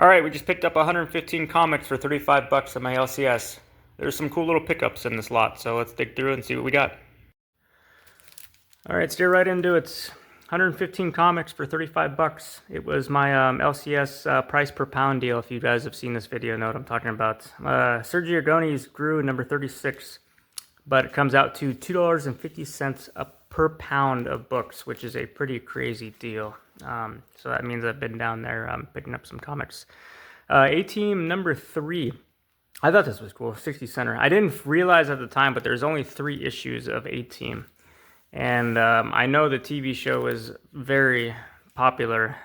Alright, we just picked up 115 comics for 35 bucks at my LCS. There's some cool little pickups in this lot, so let's dig through and see what we got. Alright, let's get right into it. 115 comics for 35 bucks. It was my LCS price per pound deal. If you guys have seen this video, know what I'm talking about. Sergio Agoni's grew number 36, but it comes out to $2.50 per pound of books, which is a pretty crazy deal. So that means I've been down there picking up some comics. A-Team number 3. I thought this was cool, 60 center. I didn't realize at the time, but there's only 3 issues of A-Team. And I know the TV show was very popular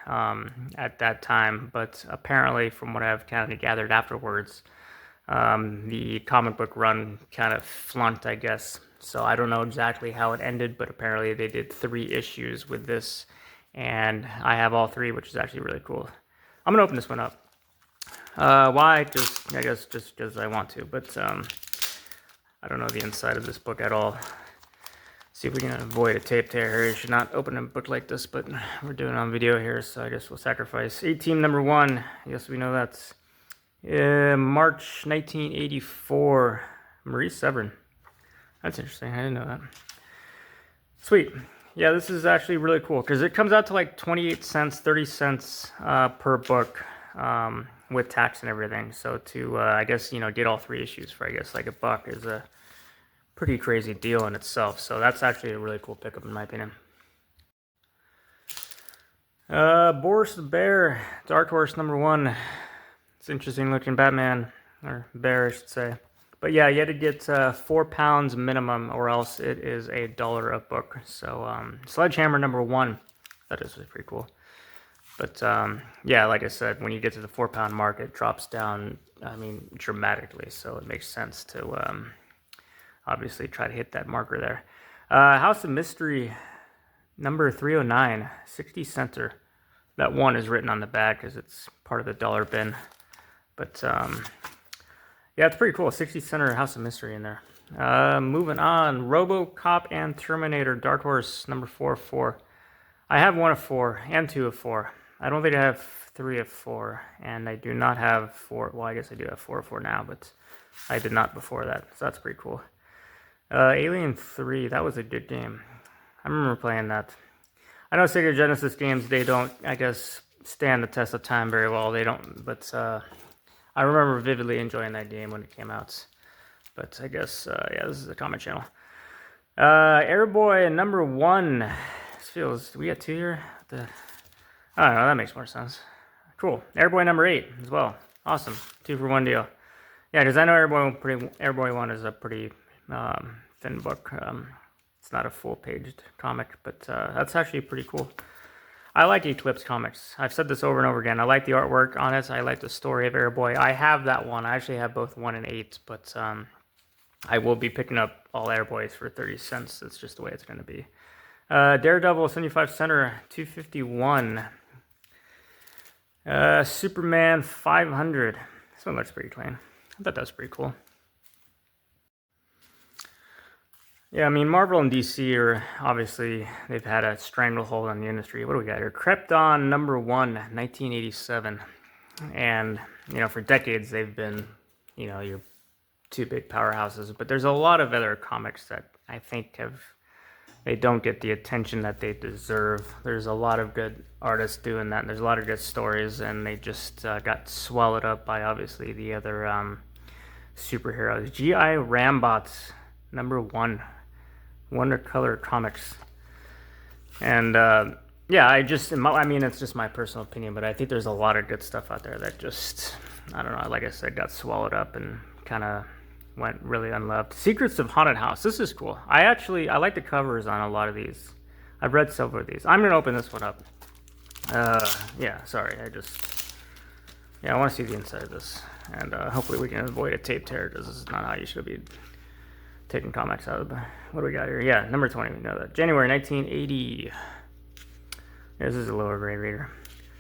at that time, but apparently from what I've kind of gathered afterwards, the comic book run kind of flunked, I guess. So I don't know exactly how it ended, but apparently they did 3 issues with this, and I have all 3, which is actually really cool. I'm gonna open this one up. Why? I guess just because I want to, but I don't know the inside of this book at all. See if we can avoid a tape tear. You should not open a book like this, but we're doing it on video here, so I guess we'll sacrifice. A-Team number 1. Yes, we know that's March 1984. Marie Severin. That's interesting. I didn't know that. Sweet. Yeah, this is actually really cool because it comes out to like 28 cents, 30 cents per book with tax and everything. So to, I guess, get all 3 issues for, I guess, like $1 is a pretty crazy deal in itself. So that's actually a really cool pickup in my opinion. Boris the Bear, Dark Horse number 1. It's interesting looking Batman, or bear I should say. But yeah, you had to get 4 pounds minimum, or else it is $1 a book. So Sledgehammer number 1, that is pretty cool. But yeah, like I said, when you get to the 4 pound mark, it drops down, I mean, dramatically. So it makes sense to obviously try to hit that marker there. House of Mystery number 309, 60 center. That 1 is written on the back because it's part of the dollar bin. But yeah, it's pretty cool. 60 center House of Mystery in there. Moving on, RoboCop and Terminator, Dark Horse number 4 of 4. I have 1 of 4 and 2 of 4. I don't think I have 3 of 4, and I do not have 4. Well, I guess I do have 4 of 4 now, but I did not before that, so that's pretty cool. Alien 3, that was a good game. I remember playing that. I know Sega Genesis games, they don't, I guess, stand the test of time very well. They don't, but I remember vividly enjoying that game when it came out. But I guess, yeah, this is a comment channel. Airboy number 1. This feels, we got 2 here? I don't know, that makes more sense. Cool. Airboy number 8 as well. Awesome. 2 for 1 deal. Yeah, because I know Airboy 1 is a pretty thin book. It's not a full-paged comic, but that's actually pretty cool. I like Eclipse comics. I've said this over and over again. I like the artwork on it. I like the story of Airboy. I have that one. I actually have both 1 and 8, but I will be picking up all Airboys for 30 cents. That's just the way it's going to be. Daredevil 75 center, 251. Superman 500. This one looks pretty clean. I thought that was pretty cool. Yeah, I mean, Marvel and DC are obviously, they've had a stranglehold on the industry. What do we got here? Krypton number 1, 1987. And, for decades they've been, your 2 big powerhouses. But there's a lot of other comics that I think they don't get the attention that they deserve. There's a lot of good artists doing that, and there's a lot of good stories, and they just got swallowed up by, obviously, the other superheroes. G.I. Rambots number 1. Wonder Color Comics. And yeah, I mean, it's just my personal opinion, but I think there's a lot of good stuff out there that just, I don't know, like I said, got swallowed up and kind of went really unloved. Secrets of Haunted House. This is cool. I like the covers on a lot of these. I've read several of these. I'm going to open this one up. Yeah, sorry. I want to see the inside of this. And hopefully we can avoid a tape tear, because this is not how you should be taking comics out of the... What do we got here? Yeah, number 20, we know that. January 1980. Yeah, this is a lower grade reader.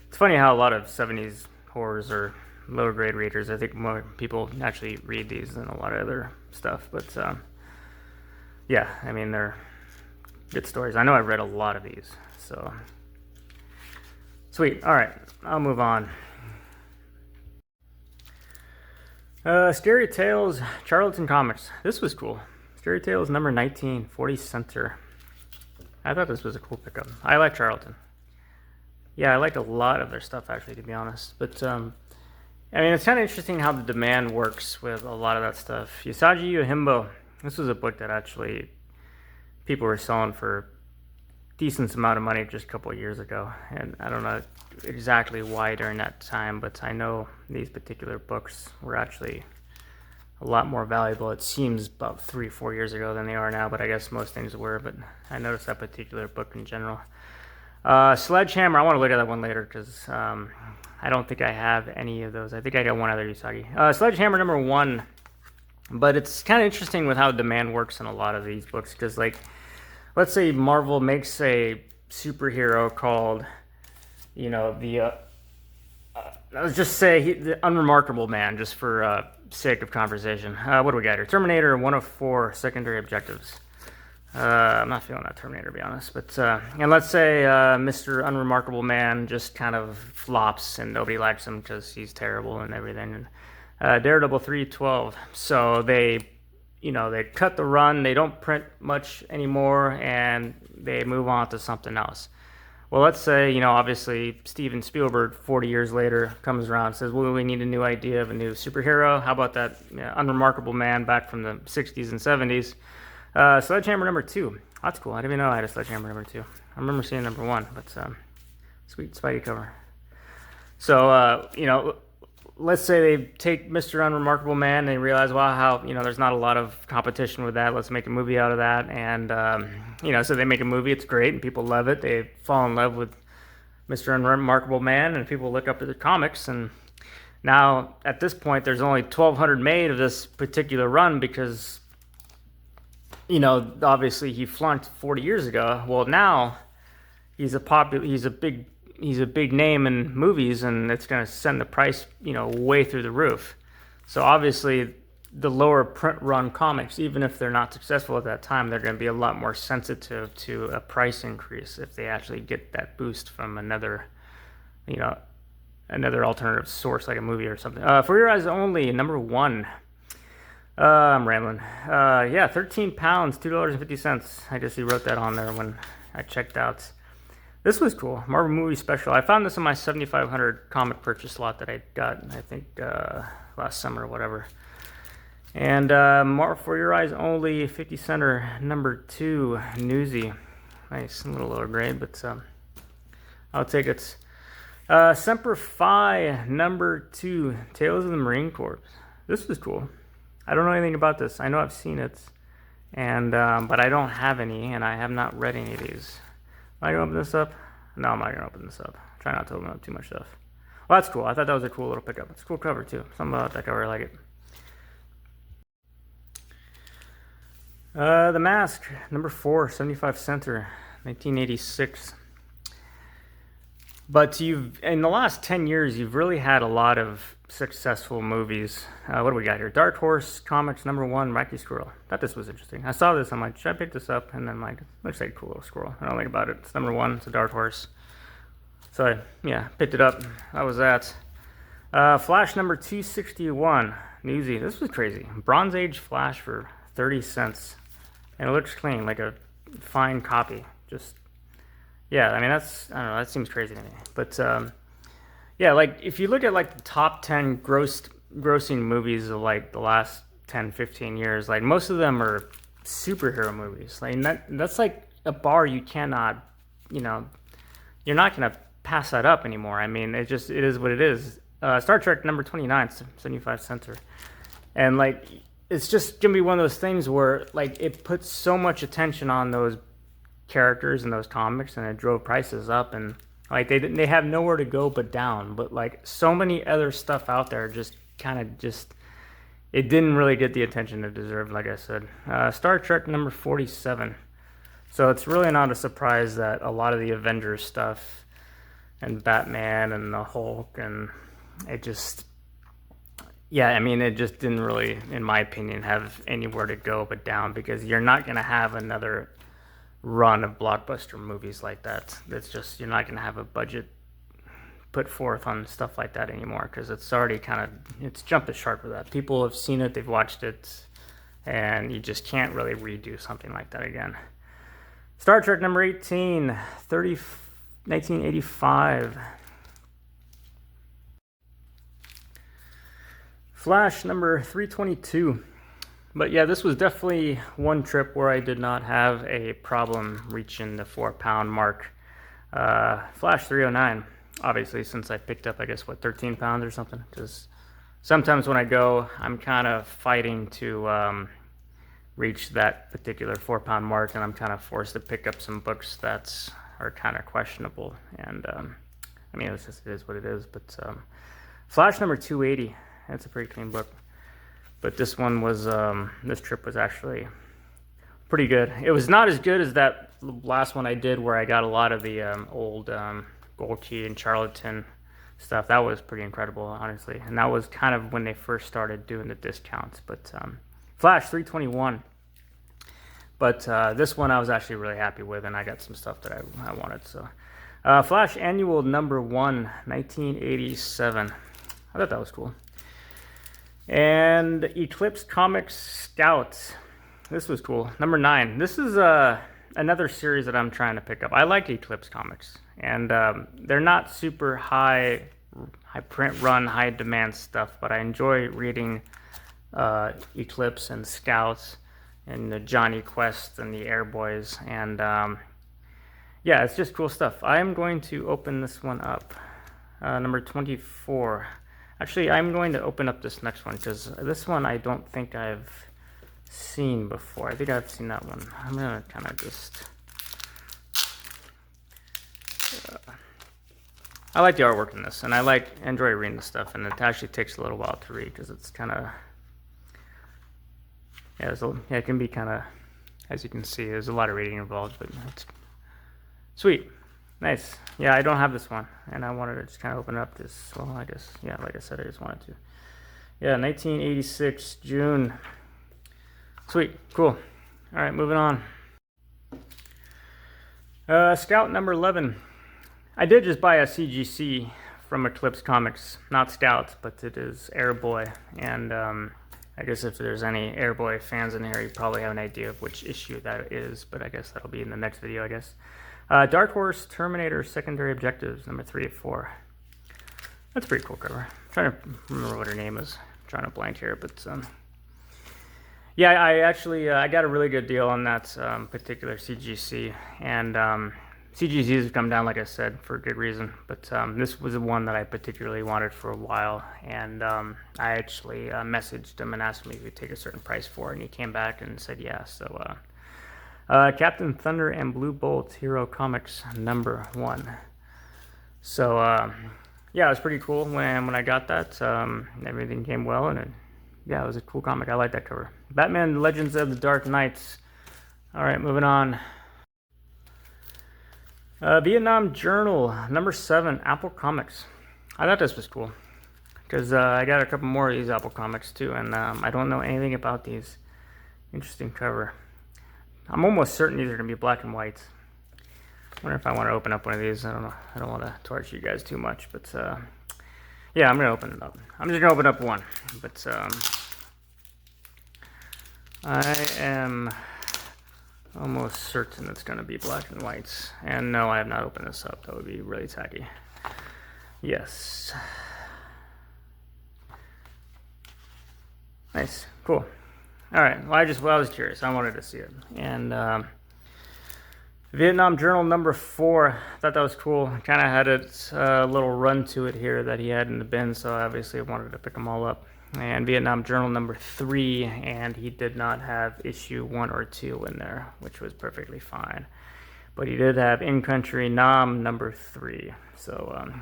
It's funny how a lot of 70s horrors are lower grade readers. I think more people actually read these than a lot of other stuff. But yeah, I mean, they're good stories. I know I've read a lot of these, so... Sweet. All right, I'll move on. Scary Tales, Charlton Comics. This was cool. Scary Tales number 19, 40 center. I thought this was a cool pickup. I like Charlton. Yeah, I like a lot of their stuff actually, to be honest. But I mean, it's kind of interesting how the demand works with a lot of that stuff. Usagi Yojimbo. This was a book that actually people were selling for decent amount of money just a couple of years ago, and I don't know exactly why during that time, but I know these particular books were actually a lot more valuable. It seems about 3-4 years ago than they are now, but I guess most things were. But I noticed that particular book in general. Sledgehammer. I want to look at that one later because I don't think I have any of those. I think I got one other Usagi. Sledgehammer number 1. But it's kind of interesting with how demand works in a lot of these books because, like, let's say Marvel makes a superhero called, you know, let's just say the Unremarkable Man, just for sake of conversation. What do we got here? Terminator 104 secondary objectives. I'm not feeling that Terminator, to be honest. But and let's say Mr. Unremarkable Man just kind of flops and nobody likes him because he's terrible and everything. Daredevil 312. So they cut the run, they don't print much anymore, and they move on to something else. Well, let's say, obviously Steven Spielberg 40 years later comes around and says, well, we need a new idea of a new superhero. How about that Unremarkable Man back from the 60s and 70s? Sledgehammer number 2. That's cool. I didn't even know I had a Sledgehammer number 2. I remember seeing number 1, but sweet Spidey cover. So, let's say they take Mr. Unremarkable Man and they realize, wow, how, there's not a lot of competition with that. Let's make a movie out of that. And, so they make a movie. It's great and people love it. They fall in love with Mr. Unremarkable Man and people look up to the comics. And now at this point, there's only 1,200 made of this particular run because, obviously he flunked 40 years ago. Well, now he's a big name in movies, and it's going to send the price, way through the roof. So obviously, the lower print run comics, even if they're not successful at that time, they're going to be a lot more sensitive to a price increase if they actually get that boost from another alternative source like a movie or something. For Your Eyes Only, number 1. I'm rambling. 13 pounds, $2.50. I guess he wrote that on there when I checked out. This was cool. Marvel Movie Special. I found this in my 7,500 comic purchase lot that I got, I think, last summer or whatever. And For Your Eyes Only, 50 center, number 2, Newsy. Nice, a little lower grade, but I'll take it. Semper Fi, number 2, Tales of the Marine Corps. This was cool. I don't know anything about this. I know I've seen it, and but I don't have any, and I have not read any of these. Am I going to open this up? No, I'm not going to open this up. Try not to open up too much stuff. Well, that's cool. I thought that was a cool little pickup. It's a cool cover, too. Something about that cover, I like it. The Mask, number 4, 75 center, 1986. But in the last 10 years, you've really had a lot of successful movies. What do we got here? Dark Horse Comics, number 1, Wacky Squirrel. Thought this was interesting. I saw this, I'm like, should I pick this up? And then I'm like, looks like a cool little squirrel. I don't think about it. It's number 1, it's a Dark Horse. So picked it up. That was that. Flash number 261, Newsy. This was crazy. Bronze Age Flash for 30 cents. And it looks clean, like a fine copy. Just, I mean, I don't know, that seems crazy to me. But, like, if you look at, like, the top 10 grossing movies of, like, the last 10, 15 years, like, most of them are superhero movies. Like, that's, like, a bar you cannot, you're not going to pass that up anymore. I mean, it is what it is. Star Trek number 29, 75 center. And, like, it's just going to be one of those things where, like, it puts so much attention on those characters and those comics, and it drove prices up, and like they have nowhere to go but down. But like so many other stuff out there just kind of it didn't really get the attention it deserved, like I said. Star Trek number 47. So it's really not a surprise that a lot of the Avengers stuff and Batman and the Hulk, and it just it just didn't really, in my opinion, have anywhere to go but down, because you're not going to have another run of blockbuster movies like that. That's just, you're not going to have a budget put forth on stuff like that anymore, because it's already it's jumped the shark with that. People have seen it, they've watched it, and you just can't really redo something like that again. Star Trek number 18, 1985. Flash number 322. But yeah, this was definitely one trip where I did not have a problem reaching the 4-pound mark. Flash 309, obviously, since I picked up, I guess, 13 pounds or something. Because sometimes when I go, I'm kind of fighting to reach that particular 4-pound mark, and I'm kind of forced to pick up some books that are kind of questionable. And I mean, it is what it is. But Flash number 280, that's a pretty clean book. But this one was, this trip was actually pretty good. It was not as good as that last one I did where I got a lot of the old Gold Key and Charlatan stuff. That was pretty incredible, honestly. And that was kind of when they first started doing the discounts. But Flash 321. But this one I was actually really happy with, and I got some stuff that I wanted. So Flash Annual number 1, 1987. I thought that was cool. And Eclipse Comics Scout. This was cool. Number 9. This is another series that I'm trying to pick up. I like Eclipse Comics, and they're not super high print run, high demand stuff, but I enjoy reading Eclipse and Scouts and the Johnny Quest and the Airboys, and yeah, it's just cool stuff. I am going to open this one up. Number 24. Actually, I'm going to open up this next one, because this one I don't think I've seen before. I think I've seen that one. I'm going to kind of just... I like the artwork in this, and I enjoy reading this stuff, and it actually takes a little while to read, because it's kind of... Yeah, it can be kind of... As you can see, there's a lot of reading involved, but it's sweet. Nice. Yeah, I don't have this one, and I wanted to just kind of open up this. Well, I guess, yeah, like I said, I just wanted to. Yeah, 1986, June. Sweet. Cool. All right, moving on. Scout number 11. I did just buy a CGC from Eclipse Comics. Not Scout, but it is Airboy. And I guess if there's any Airboy fans in here, you probably have an idea of which issue that is, but I guess that'll be in the next video, I guess. Dark Horse Terminator Secondary Objectives, number 3 of 4. That's a pretty cool cover. I'm trying to remember what her name is. I'm trying to blank here, but yeah, I actually I got a really good deal on that particular CGC, and CGCs have come down, like I said, for a good reason. But this was the one that I particularly wanted for a while, and I actually messaged him and asked him if he would take a certain price for it, and he came back and said yeah. So. Captain Thunder and Blue Bolt Hero Comics number 1. So yeah, it was pretty cool when I got that. Everything came well, and yeah, it was a cool comic. I like that cover. Batman Legends of the Dark Knights. All right, moving on. Vietnam Journal number 7, Apple Comics. I thought this was cool, because I got a couple more of these Apple Comics too, and I don't know anything about these. Interesting cover. I'm almost certain these are going to be black and white. I wonder if I want to open up one of these. I don't know. I don't want to torture you guys too much, but yeah, I'm going to open it up. I'm just going to open up one, but I am almost certain it's going to be black and white. And no, I have not opened this up. That would be really tacky. Yes. Nice. Cool. All right. Well, I was curious. I wanted to see it. And Vietnam Journal number 4. I thought that was cool. Kind of had a little run to it here that he had in the bin, so obviously I wanted to pick them all up. And Vietnam Journal number 3, and he did not have issue 1 or 2 in there, which was perfectly fine. But he did have In Country Nam number 3. So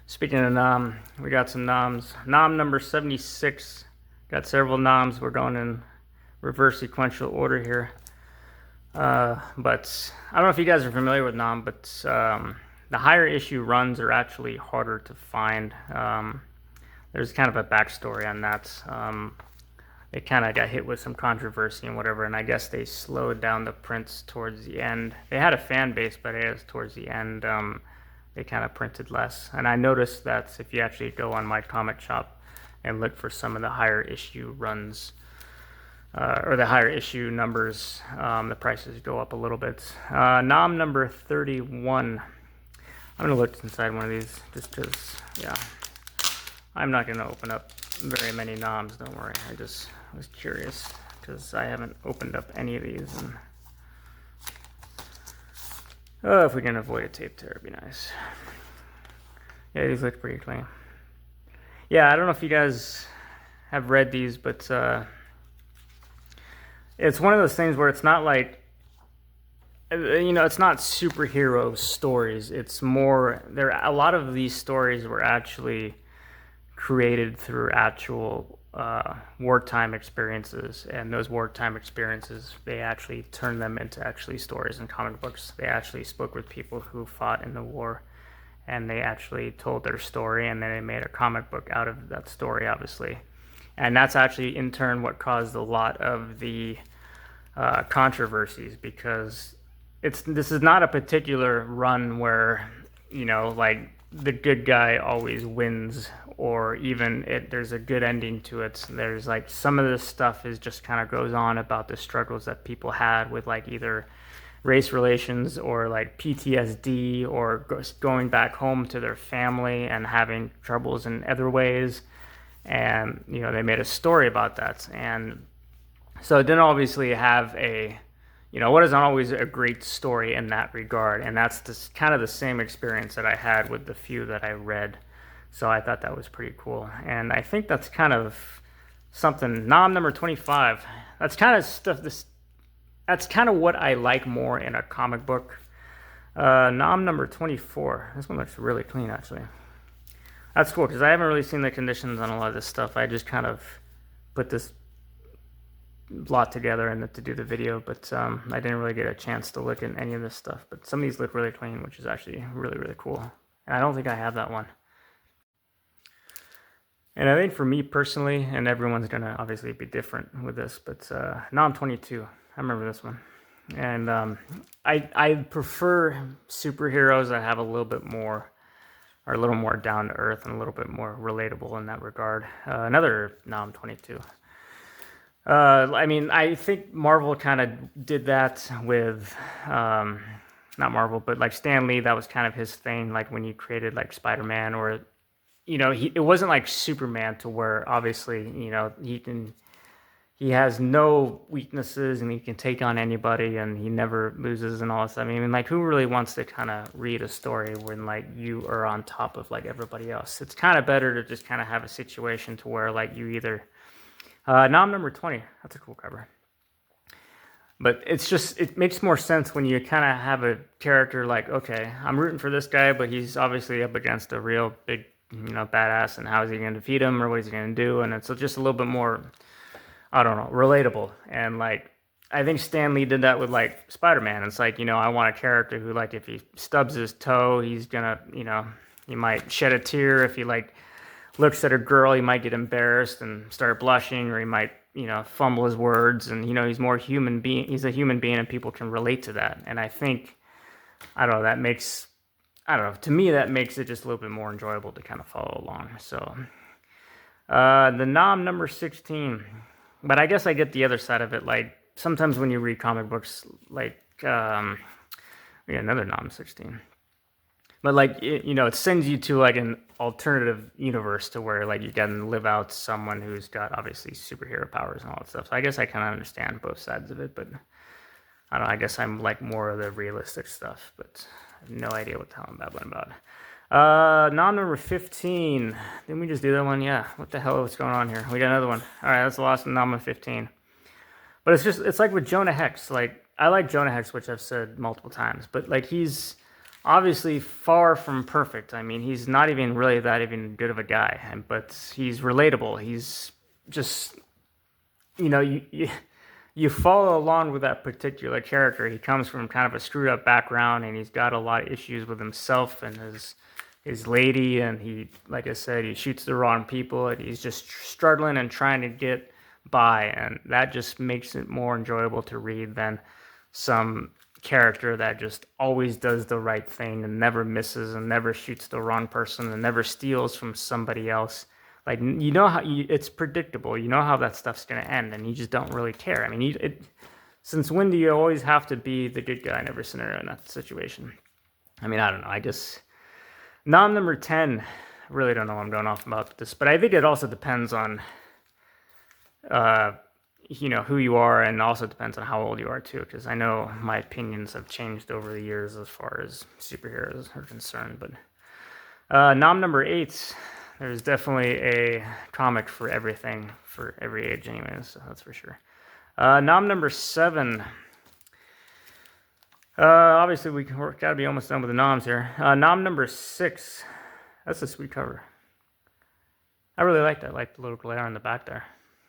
speaking of Nam, we got some Nams. Nam number 76. Got several noms. We're going in reverse sequential order here. But I don't know if you guys are familiar with nom, but the higher issue runs are actually harder to find. There's kind of a backstory on that. They kind of got hit with some controversy and whatever, and I guess they slowed down the prints towards the end. They had a fan base, but it was towards the end. they kind of printed less. And I noticed that if you actually go on my comic shop and look for some of the higher issue runs, or the higher issue numbers, the prices go up a little bit. Nom number 31. I'm going to look inside one of these just because, yeah. I'm not going to open up very many noms, don't worry. I just was curious because I haven't opened up any of these. And oh, if we can avoid a tape tear, it'd be nice. Yeah, these look pretty clean. Yeah, I don't know if you guys have read these, but it's one of those things where it's not like, you know, it's not superhero stories. It's more, a lot of these stories were actually created through actual wartime experiences, and those wartime experiences, they actually turned them into actually stories and comic books. They actually spoke with people who fought in the war, and they actually told their story, and then they made a comic book out of that story, obviously. And that's actually in turn what caused a lot of the controversies, because this is not a particular run where, you know, like the good guy always wins, or even there's a good ending to it. There's like some of this stuff is just kind of goes on about the struggles that people had with like either race relations or like PTSD, or going back home to their family and having troubles in other ways. And, you know, they made a story about that. And so it didn't obviously have a, you know, what isn't always a great story in that regard. And that's just kind of the same experience that I had with the few that I read. So I thought that was pretty cool. And I think that's kind of something, nom number 25. That's kind of stuff, that's kind of what I like more in a comic book. Nom number 24. This one looks really clean, actually. That's cool, because I haven't really seen the conditions on a lot of this stuff. I just kind of put this lot together and to do the video, but I didn't really get a chance to look at any of this stuff. But some of these look really clean, which is actually really, really cool. And I don't think I have that one. And I think for me personally, and everyone's going to obviously be different with this, but nom 22. I remember this one. And I prefer superheroes that have a little bit more, are a little more down to earth and a little bit more relatable in that regard. Another nom 22. I mean, I think Marvel kind of did that with, not Marvel, but like Stan Lee, that was kind of his thing. Like when he created like Spider-Man, or, you know, it wasn't like Superman to where obviously, you know, he has no weaknesses and he can take on anybody and he never loses and all this stuff. I mean, like, who really wants to kind of read a story when like you are on top of like everybody else? It's kind of better to just kind of have a situation to where like you either, nom number 20, that's a cool cover. But it's just, it makes more sense when you kind of have a character like, okay, I'm rooting for this guy, but he's obviously up against a real big, you know, badass, and how is he going to defeat him, or what is he going to do? And it's just a little bit more, I don't know, relatable. And like, I think Stan Lee did that with like Spider-Man. It's like, you know, I want a character who, like, if he stubs his toe, he's gonna, you know, he might shed a tear. If he like looks at a girl, he might get embarrassed and start blushing, or he might, you know, fumble his words. And, you know, he's more human being. He's a human being, and people can relate to that. And I think, I don't know, that makes, I don't know, to me that makes it just a little bit more enjoyable to kind of follow along. So the nom number 16. But I guess I get the other side of it. Like, sometimes when you read comic books, like, yeah, another nom 16. But like, you know, it sends you to like an alternative universe to where like you can live out someone who's got obviously superhero powers and all that stuff. So I guess I kind of understand both sides of it, but I don't know, I guess I'm like more of the realistic stuff, but I have no idea what the hell I'm babbling about. Nom number 15. Didn't we just do that one? Yeah. What the hell is going on here? We got another one. All right, that's the last nom number 15. But it's just, it's like with Jonah Hex. Like, I like Jonah Hex, which I've said multiple times, but like, he's obviously far from perfect. I mean, he's not even really that even good of a guy, but he's relatable. He's just, you know, you follow along with that particular character. He comes from kind of a screwed up background, and he's got a lot of issues with himself and his lady, and he, like I said, he shoots the wrong people, and he's just struggling and trying to get by, and that just makes it more enjoyable to read than some character that just always does the right thing and never misses and never shoots the wrong person and never steals from somebody else. Like, you know how it's predictable. You know how that stuff's going to end, and you just don't really care. I mean, since when do you always have to be the good guy in every scenario in that situation? I mean, I don't know. I just... Nom number 10, really don't know what I'm going off about this, but I think it also depends on, you know, who you are, and also depends on how old you are too, because I know my opinions have changed over the years as far as superheroes are concerned. But nom number 8, there's definitely a comic for everything, for every age anyways, so that's for sure. Nom number 7, obviously we're gotta be almost done with the noms here. Nom number 6, that's a sweet cover. I really like that. I like the little glare on the back there.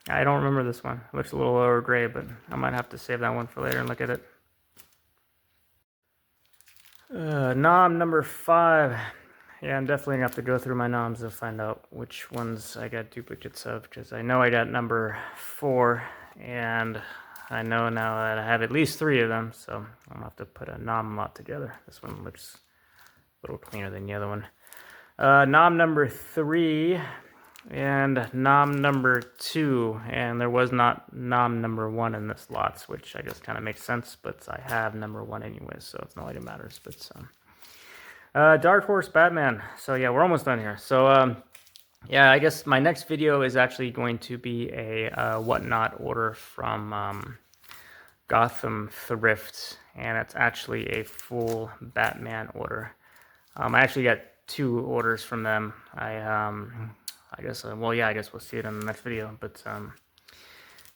I don't remember this one. It looks a little lower gray, but I might have to save that one for later and look at it. Nom number 5. Yeah, I'm definitely gonna have to go through my noms to find out which ones I got duplicates of, because I know I got number 4, and I know now that I have at least 3 of them, so I'm gonna have to put a nom lot together. This one looks a little cleaner than the other one. Nom number 3 and nom number 2, and there was not nom number 1 in this lot, which I guess kind of makes sense, but I have number 1 anyways, so it's not like it matters. But Dark Horse Batman. So yeah, we're almost done here. So yeah, I guess my next video is actually going to be a whatnot order from Gotham Thrift, and it's actually a full Batman order. I actually got 2 orders from them. I guess well, yeah, I guess we'll see it in the next video. But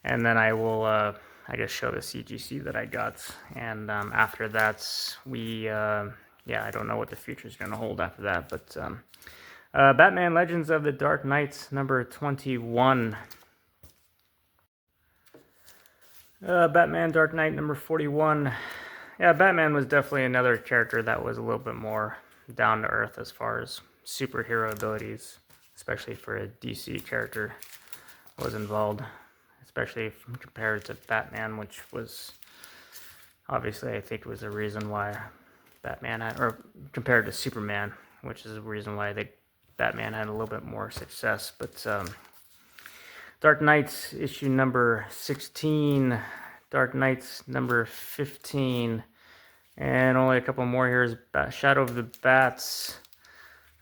and then I will I guess show the CGC that I got, and after that we yeah, I don't know what the future is going to hold after that. But Batman Legends of the Dark Knight number 21. Batman Dark Knight number 41. Yeah, Batman was definitely another character that was a little bit more down to earth as far as superhero abilities, especially for a DC character was involved, especially compared to Batman, which was obviously, I think, was a reason why Batman had, or compared to Superman, which is a reason why I think Batman had a little bit more success. But Dark Knight issue number 16, Dark Knight number 15, and only a couple more here is Shadow of the Bats.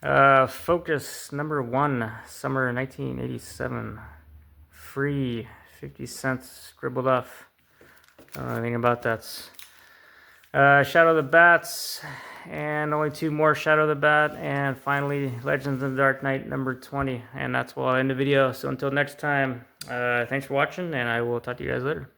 Focus number 1, summer 1987. Free, 50 cents, scribbled off. Don't know anything about that. Shadow of the Bats, and only 2 more Shadow of the Bat, and finally Legends of the Dark Knight number 20. And that's where I'll end the video. So until next time, thanks for watching, and I will talk to you guys later.